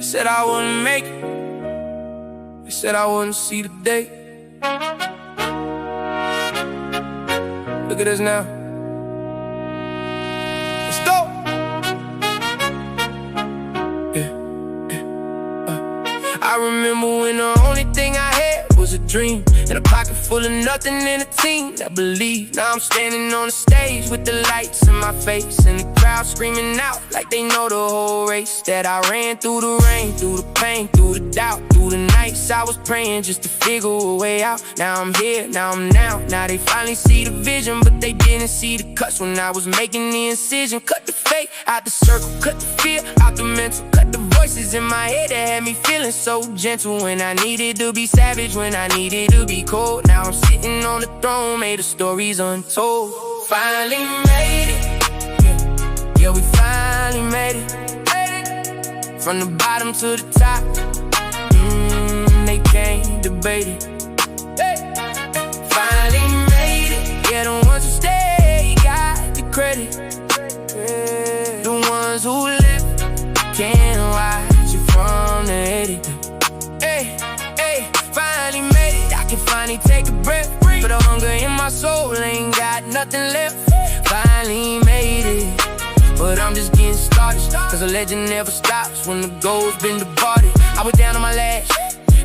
said I wouldn't make it. They said I wouldn't see the day. Look at us now. Let's go. I remember when the only thing I had was a dream, and a pocket full of nothing and a team that believed. Now I'm standing on the stage with the lights in my face, and the crowd screaming out like they know the whole race. That I ran through the rain, through the pain, through the doubt, through the nights I was praying just to figure a way out. Now I'm here, now I'm now. Now they finally see the vision, but they didn't see the cuts when I was making the incision. Cut the fake out the circle, cut the fear out the mental, cut the voices in my head that had me feeling so gentle. When I needed to be savage, when I needed to be cold. Now I'm sitting on the throne, made of stories untold. Finally made it, yeah, we finally made it. From the bottom to the top, they can't debate it. Finally made it, yeah, the ones who stay got the credit. The ones who left can't watch it from the edit. Finally made it, I can finally take a breath. For the hunger in my soul, ain't got nothing left. Finally made it, but I'm just getting started. Cause a legend never stops when the goal's been departed. I was down on my last,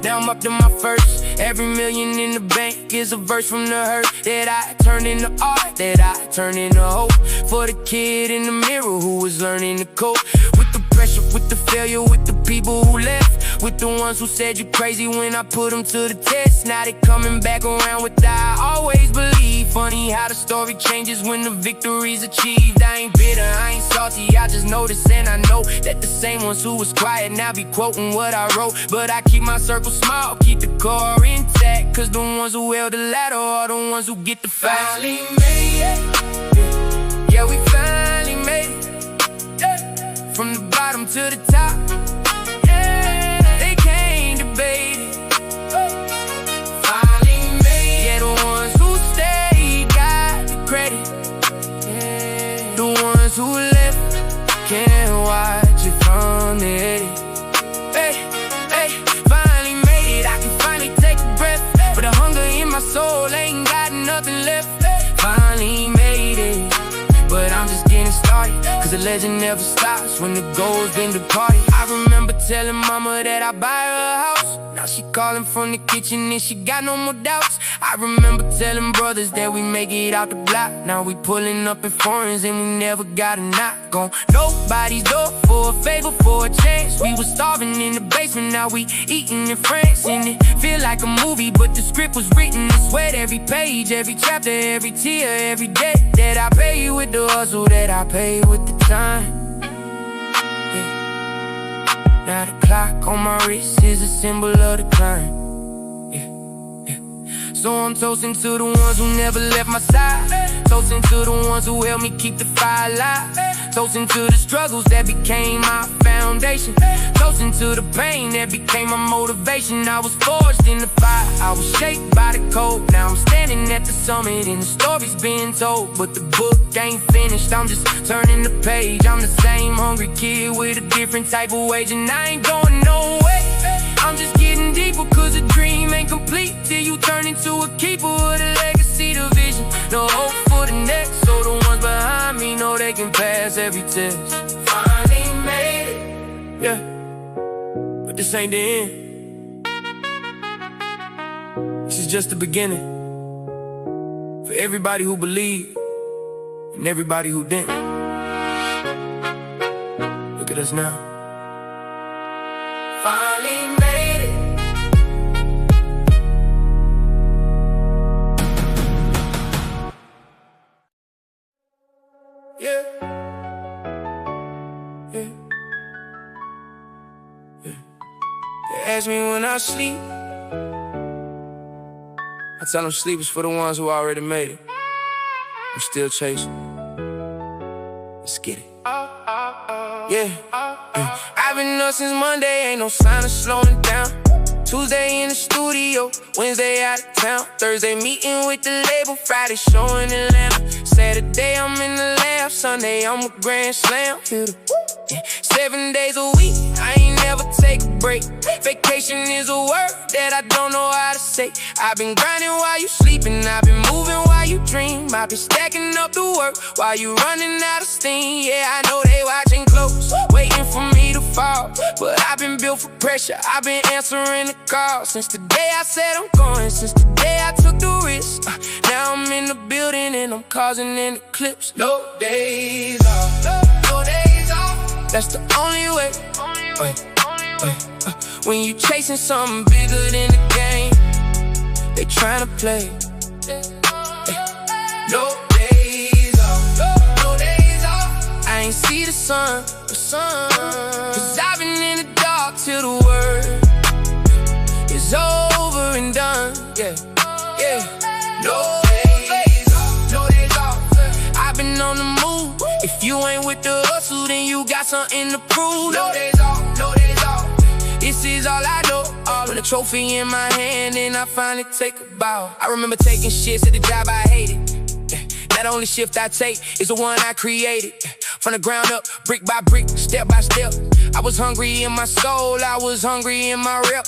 now I'm up to my first. Every million in the bank is a verse from the hurt that I turned into art, that I turned into hope. For the kid in the mirror who was learning to cope with the pressure, with the failure, with the people who left, with the ones who said you crazy when I put them to the test. Now they coming back around with I always believe. Funny how the story changes when the victory's achieved. I ain't bitter, I ain't salty, I just notice and I know that the same ones who was quiet now be quoting what I wrote. But I keep my circle small, keep the core intact, cause the ones who held the ladder are the ones who get the facts. Finally made it, yeah, we finally made it. From the bottom to the top, they can't debate it. Finally made it, yeah, the ones who stayed got the credit. The ones who left can't watch it from the edit. Finally made it, I can finally take a breath. But the hunger in my soul ain't got nothing left. Finally made it, but I'm just getting started. Cause the legend never stops when the goal's been departed. I remember telling mama that I'd buy her a house. Now she calling from the kitchen and she got no more doubts. I remember telling brothers that we make it out the block. Now we pulling up in foreigns and we never got a knock on nobody's door for a favor, for a chance. We was starving in the basement, now we eating in France. And it feel like a movie, but the script was written in sweat. Every page, every chapter, every tear, every debt that I pay with the hustle that I pay with the time. Now the clock on my wrist is a symbol of the climb. So I'm toasting to the ones who never left my side. Toasting to the ones who helped me keep the fire alive. Toasting to the struggles that became my foundation. Toasting to the pain that became my motivation. I was forged in the fire, I was shaped by the cold. Now I'm standing at the summit and the story's being told. But the book ain't finished, I'm just turning the page. I'm the same hungry kid with a different type of wage, and I ain't going nowhere. I'm just getting deeper, cause a dream ain't complete till you turn into a keeper of the legacy, the vision, the hope for the next. So the ones behind me know they can pass every test. Finally made it, yeah, but this ain't the end. This is just the beginning. For everybody who believed and everybody who didn't. Look at us now. Finally made it. Yeah. Yeah. Yeah. They ask me when I sleep, I tell them sleep is for the ones who already made it. I'm still chasing. Let's get it. Yeah. I've been up since Monday, ain't no sign of slowing down. Tuesday in the studio, Wednesday out of town. Thursday meeting with the label, Friday show in Atlanta. Saturday I'm in the lab, Sunday I'm a Grand Slam. Yeah. 7 days a week, I ain't never take a break. Vacation is a word that I don't know how to say. I've been grinding while you sleeping, I've been moving while you dream. I've been stacking up the work while you running out of steam. Yeah, I know they watching close, waiting for me to fall, but I've been built for pressure, I've been answering the call. Since the day I said I'm going, since the day I took the risk, now I'm in the building and I'm causing an eclipse. No days off, no days off. That's the only way. When you chasing something bigger than the game, they tryna play. No days off, no days off. I ain't see the sun, cause I've been in the dark till the word is over and done. Yeah, yeah. No days off, no days off. I've been on the move. If you ain't with the hustle, then you got something to prove. No days off, no days off. This is all I know. With a trophy in my hand, and I finally take a bow. I remember taking shits at the job I hated. That only shift I take is the one I created. From the ground up, brick by brick, step by step. I was hungry in my soul, I was hungry in my rep.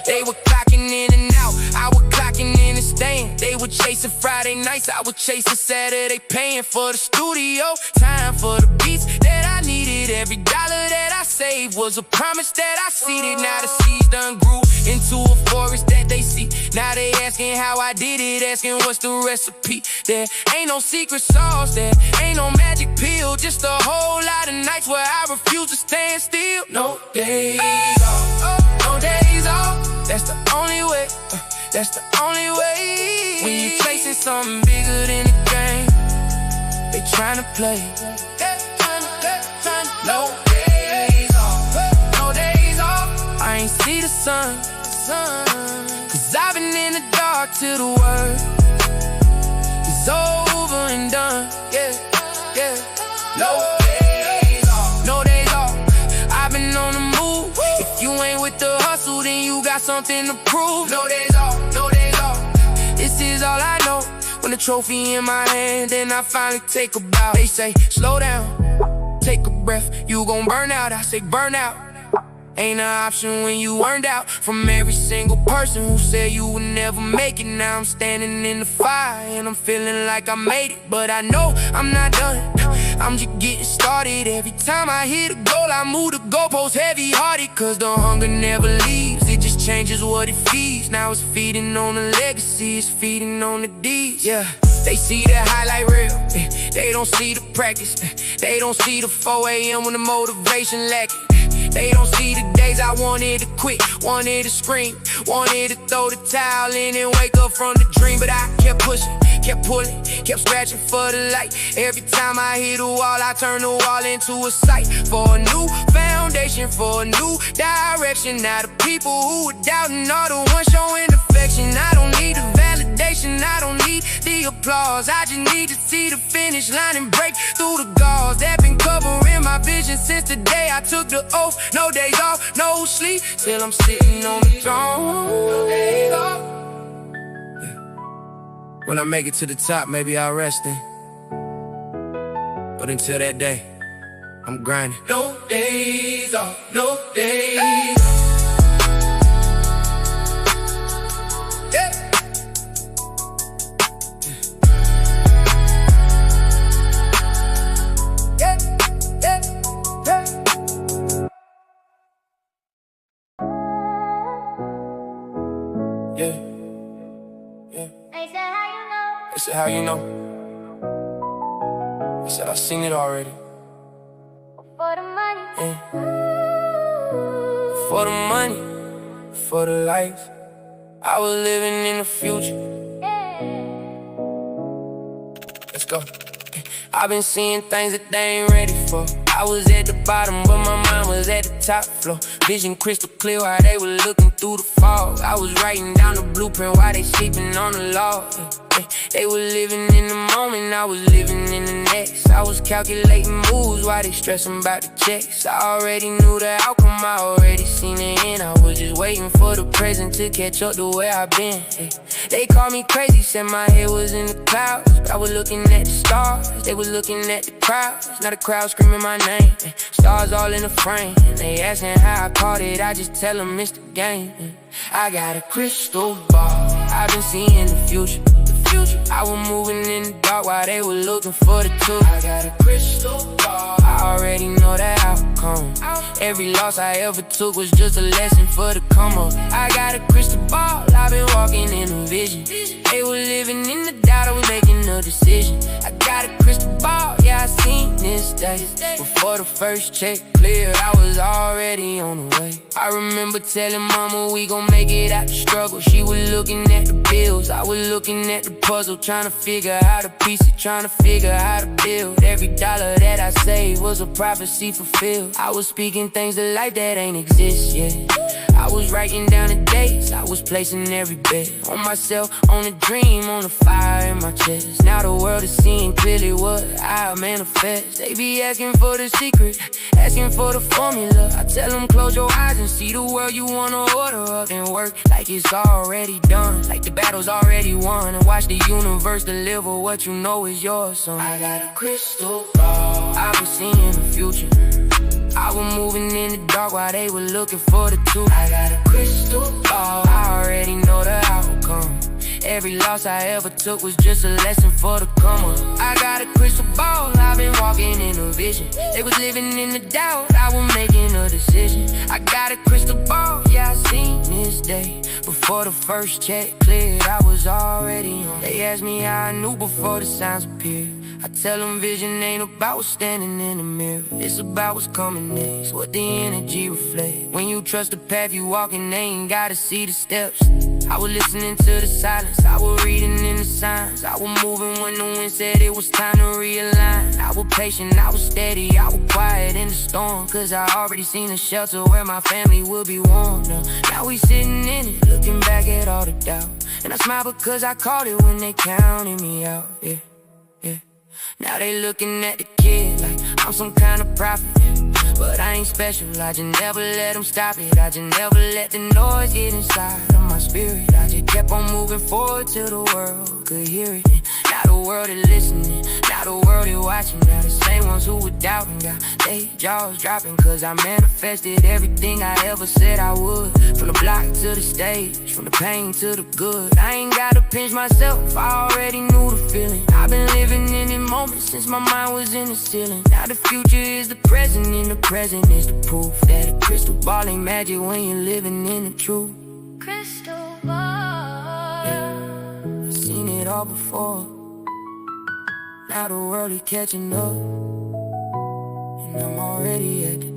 They were clocking in and out, I was clocking in and staying. They were chasing Friday nights, I was chasing Saturday, paying for the studio. Time for the beats that I needed. Every dollar that I saved was a promise that I seeded. Now the seeds done grew into a forest that they see. Now they asking how I did it, asking what's the recipe. There ain't no secret sauce, there ain't no magic pill, just a whole lot of nights where I refuse to stand still. No days off, no days off. That's the only way, that's the only way. When you chasing something bigger than the game, they tryna play. No days off, no days off. I ain't see the sun, cause I've been in the dark till the word is over and done. Yeah, yeah. No days off, no days off. I've been on the move. If you ain't with the hustle, then you got something to prove. No days off, no days off. This is all I know. When the trophy in my hand, then I finally take a bow. They say, slow down, take a breath, you gon' burn out. I say, burn out ain't an option when you earned out. From every single person who said you would never make it. Now I'm standing in the fire and I'm feeling like I made it. But I know I'm not done, I'm just getting started. Every time I hit a goal, I move the goalpost heavy-hearted. Cause the hunger never leaves, it just changes what it feeds. Now it's feeding on the legacy, it's feeding on the deeds. Yeah, they see the highlight reel, they don't see the practice. They don't see the 4 a.m. when the motivation lacking. They don't see the days I wanted to quit, wanted to scream, wanted to throw the towel in and wake up from the dream. But I kept pushing, kept pulling, kept scratching for the light. Every time I hit a wall, I turn the wall into a sight. For a new foundation, for a new direction. Now the people who were doubting are the ones showing affection. I don't need the validation, I don't need the applause. I just need to see the finish line and break through the gauze that been covering my vision since the day I took the oath. No days off, no sleep, till I'm sitting on the throne. No days off. When I make it to the top, maybe I'll rest in. But until that day, I'm grinding. No days off, no days off. Yeah, yeah. They said how you know. They said how you know. They said I seen it already. For the money. Yeah. For the money, for the life. I was living in the future. Let's go. I've been seeing things that they ain't ready for. I was at the bottom, but my mind was at the top floor. Vision crystal clear while they were looking through the fog. I was writing down the blueprint while they sleeping on the law. They were living in the moment, I was living in the next. I was calculating moves while they stressing about the checks. I already knew the outcome, I already seen the end. I was just waiting for the present to catch up to where I've been. They called me crazy, said my head was in the clouds, but I was looking at the stars, they was looking at the crowds. Now the crowd screaming my name, stars all in the frame. They asking how I caught it, I just tell them it's the game. I got a crystal ball, I've been seeing the future. I was moving in the dark while they were looking for the truth. I got a crystal ball, I already know the outcome. Every loss I ever took was just a lesson for the come up. I got a crystal ball, I've been walking in a vision. They were living in the doubt, I was making a decision. I got a crystal ball, yeah, I seen this day. Before the first check cleared, I was already on the way. I remember telling mama we gon' make it out the struggle. She was looking at the bills, I was looking at the puzzle, trying to figure how to piece it, trying to figure how to build. Every dollar that I saved was a prophecy fulfilled. I was speaking things to life that ain't exist yet. I was writing down the dates, I was placing every bet on myself, on a dream, on the fire in my chest. Now the world is seeing clearly what I manifest. They be asking for the secret, asking for the formula. I tell them close your eyes and see the world you wanna order up and work like it's already done, like the battle's already won, and watch the universe deliver what you know is yours, son. I got a crystal ball, I've been seeing the future. I was moving in the dark while they were looking for the truth. I got a crystal ball, I already know the outcome. Every loss I ever took was just a lesson for the come up. I got a crystal ball, I've been walking in a vision. They was living in the doubt, I was making a decision. I got a crystal ball, yeah, I seen this day. Before the first check cleared, I was already on. They asked me how I knew before the signs appeared. I tell them vision ain't about what's standing in the mirror, it's about what's coming next, what the energy reflects. When you trust the path you walking, they ain't gotta see the steps. I was listening to the silence, I was reading in the signs. I was moving when the wind said it was time to realign. I was patient, I was steady, I was quiet in the storm, cause I already seen a shelter where my family would be warm. Now we sitting in it, looking back at all the doubt, and I smile because I called it when they counted me out, yeah. Now they looking at the kid like I'm some kind of prophet, but I ain't special, I just never let them stop it. I just never let the noise get inside of my spirit. I just kept on moving forward till the world could hear it. Now the world is listening, now the world is watching. Now the same ones who were doubting got their jaws dropping, cause I manifested everything I ever said I would. From the block to the stage, from the pain to the good. I ain't gotta pinch myself, I already knew the feeling. I've been living in it moment since my mind was in the ceiling. Now the future is the present, and the present is the proof that a crystal ball ain't magic when you're living in the truth. Crystal ball, Yeah, I've seen it all before. Now the world is catching up, and I'm already at the